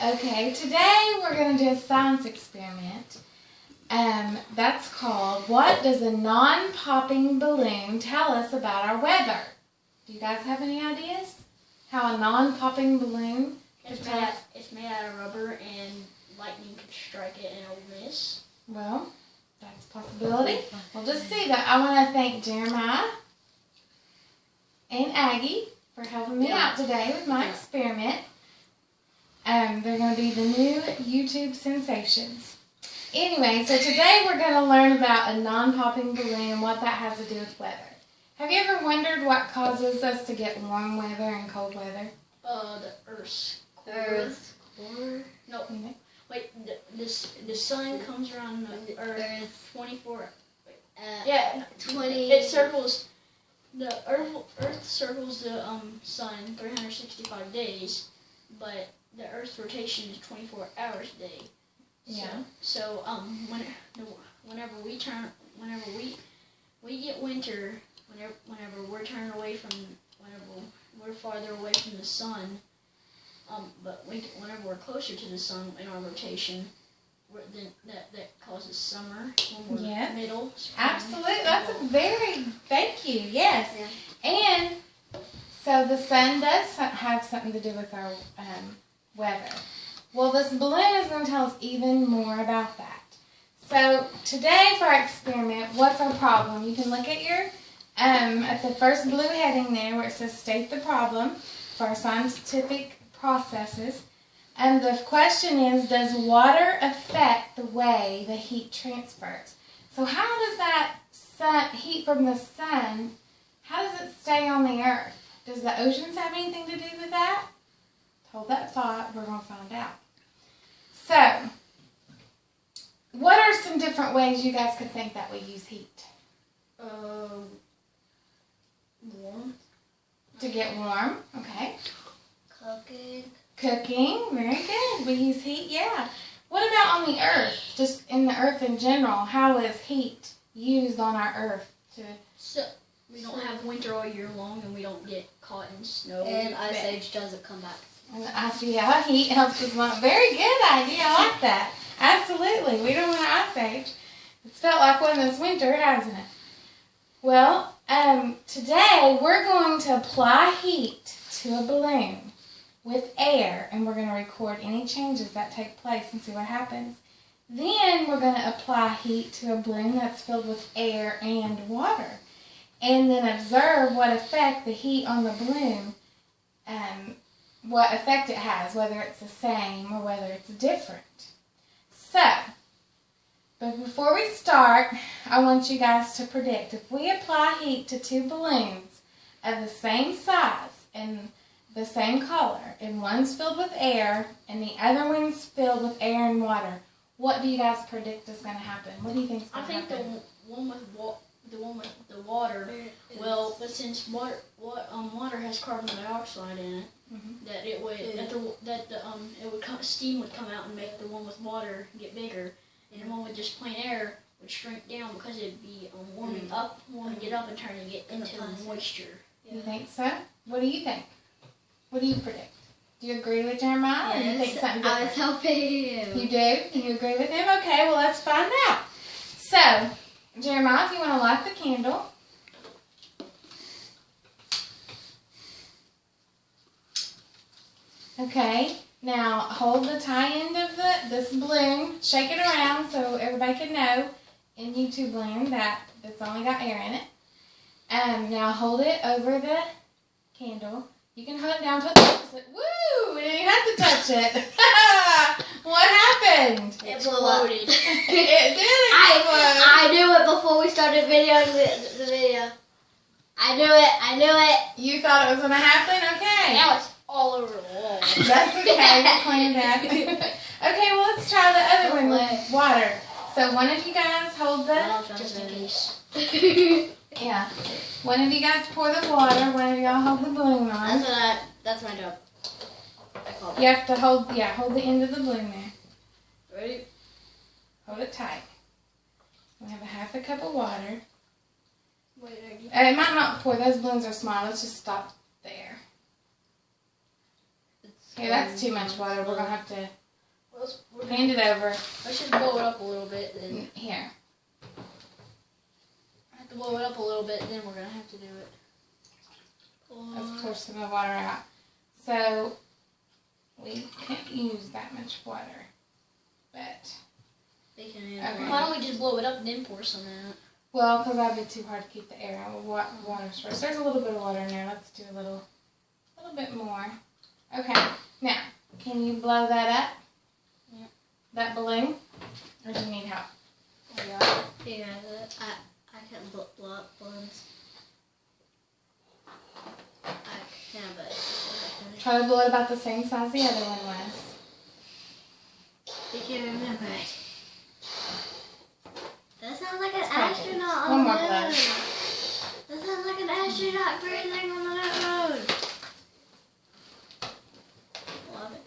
Okay, today we're going to do a science experiment. That's called, what does a non-popping balloon tell us about our weather? Do you guys have any ideas? How a non-popping balloon It's made out of rubber and lightning could strike it and it will miss. Well, that's a possibility. We'll just see that. I want to thank Jeremiah and Aggie for helping me out today with my experiment. They're going to be the new YouTube sensations. Anyway, so today we're going to learn about a non-popping balloon and what that has to do with weather. Have you ever wondered what causes us to get warm weather and cold weather? The Earth's core. No, wait. The sun comes around the Earth 24. It circles. The Earth circles the sun 365 days, but the Earth's rotation is 24 hours a day. So whenever we get winter, whenever we're turned away from, whenever we're farther away from the sun, but whenever we're closer to the sun in our rotation, that causes summer. When we're middle. Spring, absolutely. That's a very, thank you. Yes. Yeah. And so the sun does have something to do with our weather. Well, this balloon is going to tell us even more about that. So today for our experiment, what's our problem? You can look at your at the first blue heading there where it says state the problem for our scientific processes. And the question is, does water affect the way the heat transfers? So how does that heat from the sun, how does it stay on the earth? Does the oceans have anything to do with that? Hold that thought, we're going to find out. So, what are some different ways you guys could think that we use heat? Warm. To get warm, okay. Cooking, very good. We use heat, yeah. What about on the earth? Just in the earth in general, how is heat used on our earth? So we don't have winter all year long and we don't get caught in snow. And Ice Age doesn't come back. Yeah, heat helps us along. Very good idea, I like that. Absolutely, we don't want an ice age. It's felt like one this winter, hasn't it? Well, today we're going to apply heat to a balloon with air, and we're going to record any changes that take place and see what happens. Then we're going to apply heat to a balloon that's filled with air and water, and then observe what effect the heat on the balloon, what effect it has, whether it's the same or whether it's different. So, but before we start, I want you guys to predict, if we apply heat to two balloons of the same size and the same color, and one's filled with air and the other one's filled with air and water, what do you guys predict is going to happen? What do you think is going to happen? I think the one with the water, well, but since water has carbon dioxide in it, that it would steam would come out and make the one with water get bigger, and the one with just plain air would shrink down because it'd be warming it up and turning it into moisture. You think so? What do you think? What do you predict? Do you agree with Jeremiah, or do you think something different? I was helping him. You do? You agree with him? Okay, well, let's find out. So, Jeremiah, if you want to light the candle. Okay, now hold the tie end of this balloon, shake it around so everybody can know in YouTube land that it's only got air in it. Now hold it over the candle. You can hold it down to the opposite. Woo! You didn't have to touch it. What happened? It exploded. It did explode. I knew it before we started videoing the video. I knew it. You thought it was going to happen? Okay. Now it's all over the wall. That's okay. We'll clean that. Okay, well, let's try the other one with water. So one of you guys hold the... Just in case. Yeah. One of you guys pour the water. One of y'all hold the balloon on. That's my job. You have to hold the end of the balloon there. Ready? Hold it tight. We have a half a cup of water. Wait, It might not pour. Those balloons are small. Let's just stop there. Here, that's too much water. We're going to have to We're hand it over. Let's just blow it up a little bit. Then Here. I have to blow it up a little bit. Then we're gonna have to do it. Let's pour some of the water out. So, we can't use that much water. But, okay. Why don't we just blow it up and then pour some out? Well, because that'd be too hard to keep the air out. Water first. There's a little bit of water in there. Let's do a little bit more. Okay. Now, can you blow that up? Yeah. That balloon? Or do you need help? Yeah, I can blow up balloons. I can, but Try to blow it about the same size the other one was. you can remember it. That sounds like an It's astronaut one on more the moon. blow. That sounds like an astronaut breathing on the moon. Love it.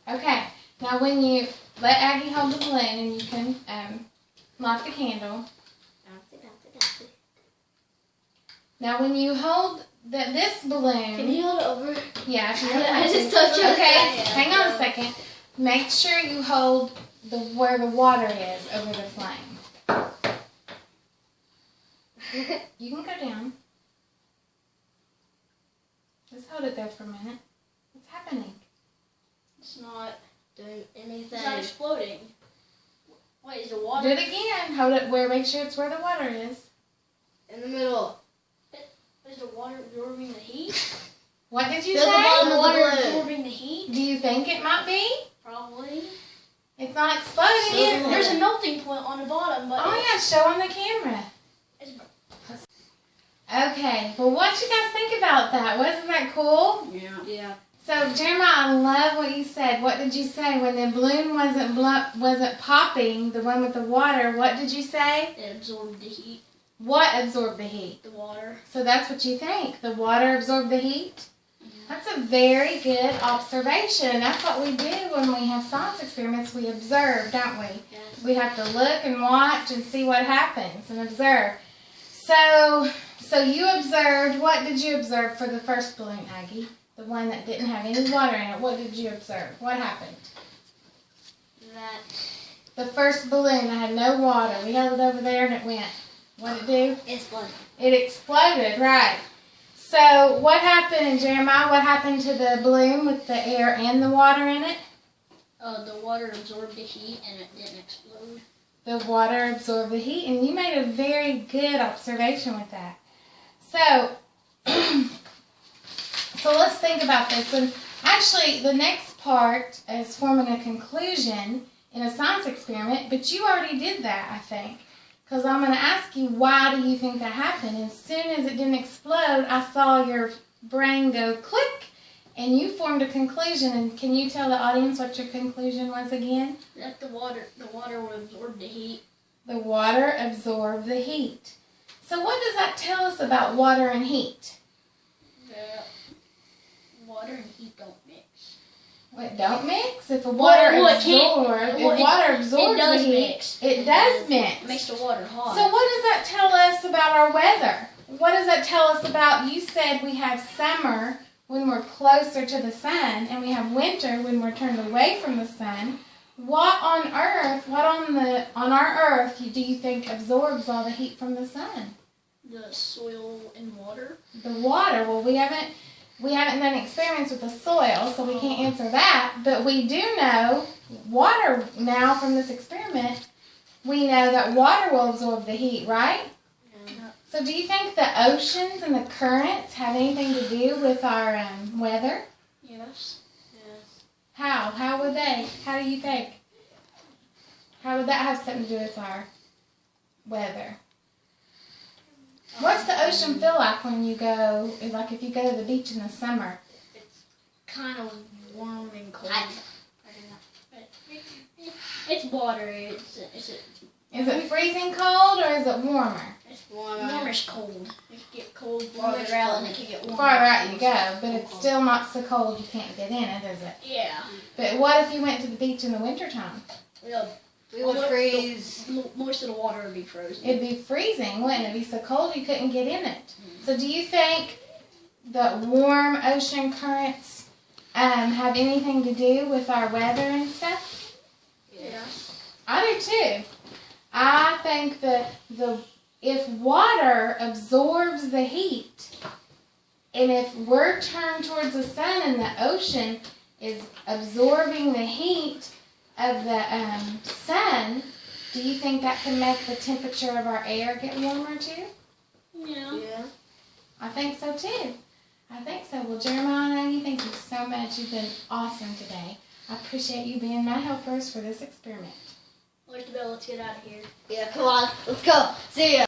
Okay. Now when you let Aggie hold the balloon and you can light the candle. Bouncy. Now when you hold this balloon. Can you hold it over? Yeah. If you I just touched it. Okay. Hang on a second. Make sure you hold where the water is over the flame. You can go down. Just hold it there for a minute. What's happening? It's not. Doing anything. It's not exploding. Wait, is the Do water? it again. Hold it where. Make sure it's where the water is. In the middle. Is the water absorbing the heat? What did you Feel the say? bottom The of the water balloon. absorbing the heat? Do you think it might be? Probably. It's not exploding yet. There's a melting point on the bottom, but Oh yeah, show on the camera. it's, Okay, well what you guys think about that? Wasn't that cool? Yeah. So Jeremiah, I love what you said. What did you say when the balloon wasn't popping, the one with the water? What did you say? it absorbed the heat. What absorbed the heat? The water. So that's what you think. The water absorbed the heat? That's a very good observation. That's what we do when we have science experiments. We observe, don't we? Yes. We have to look and watch and see what happens and observe. So you observed, what did you observe for the first balloon, Aggie? The one that didn't have any water in it. What did you observe? What happened? That. The first balloon that had no water. We held it over there and it went. What did it do? Exploded. It exploded, right. So what happened, Jeremiah? What happened to the balloon with the air and the water in it? The water absorbed the heat and it didn't explode. The water absorbed the heat, and you made a very good observation with that. So, so let's think about this. And actually, the next part is forming a conclusion in a science experiment, but you already did that, I think. Because I'm going to ask you, why do you think that happened? As soon as it didn't explode, I saw your brain go click, and you formed a conclusion. And can you tell the audience what your conclusion was again? That the water would absorb the heat. The water absorbed the heat. So what does that tell us about water and heat? The water and heat don't mix. What, don't mix? If the water absorbs the heat, it does mix. It makes the water hot. So what does that tell us about our weather? What does that tell us about, you said we have summer when we're closer to the sun, and we have winter when we're turned away from the sun. What on earth, on our earth do you think absorbs all the heat from the sun? The soil and water. The water. Well, we haven't done experiments with the soil, so we can't answer that. But we do know water now from this experiment. We know that water will absorb the heat, right? Yeah. So do you think the oceans and the currents have anything to do with our weather? Yes. How? How would they? How do you think? How would that have something to do with our weather? What's the ocean feel like when you go, like if you go to the beach in the summer? It's kind of warm and cold. I don't know. It's water. Is it freezing cold or is it warmer? It's warmish cold. It can get cold Warmish farther out cold. and it can get warmer. Farther out you go, but it's still not so cold you can't get in it, is it? Yeah. But what if you went to the beach in the wintertime? Yeah. We would freeze. Most of the water would be frozen. It'd be freezing, wouldn't it? It'd be so cold you couldn't get in it. So do you think the warm ocean currents have anything to do with our weather and stuff? Yeah. I do too. I think that if water absorbs the heat, and if we're turned towards the sun and the ocean is absorbing the heat of the sun, do you think that can make the temperature of our air get warmer too? Yeah. Yeah. I think so too. I think so. Well, Jeremiah, thank you so much. You've been awesome today. I appreciate you being my helpers for this experiment. Let's get out of here. Yeah, come on. Let's go. See ya.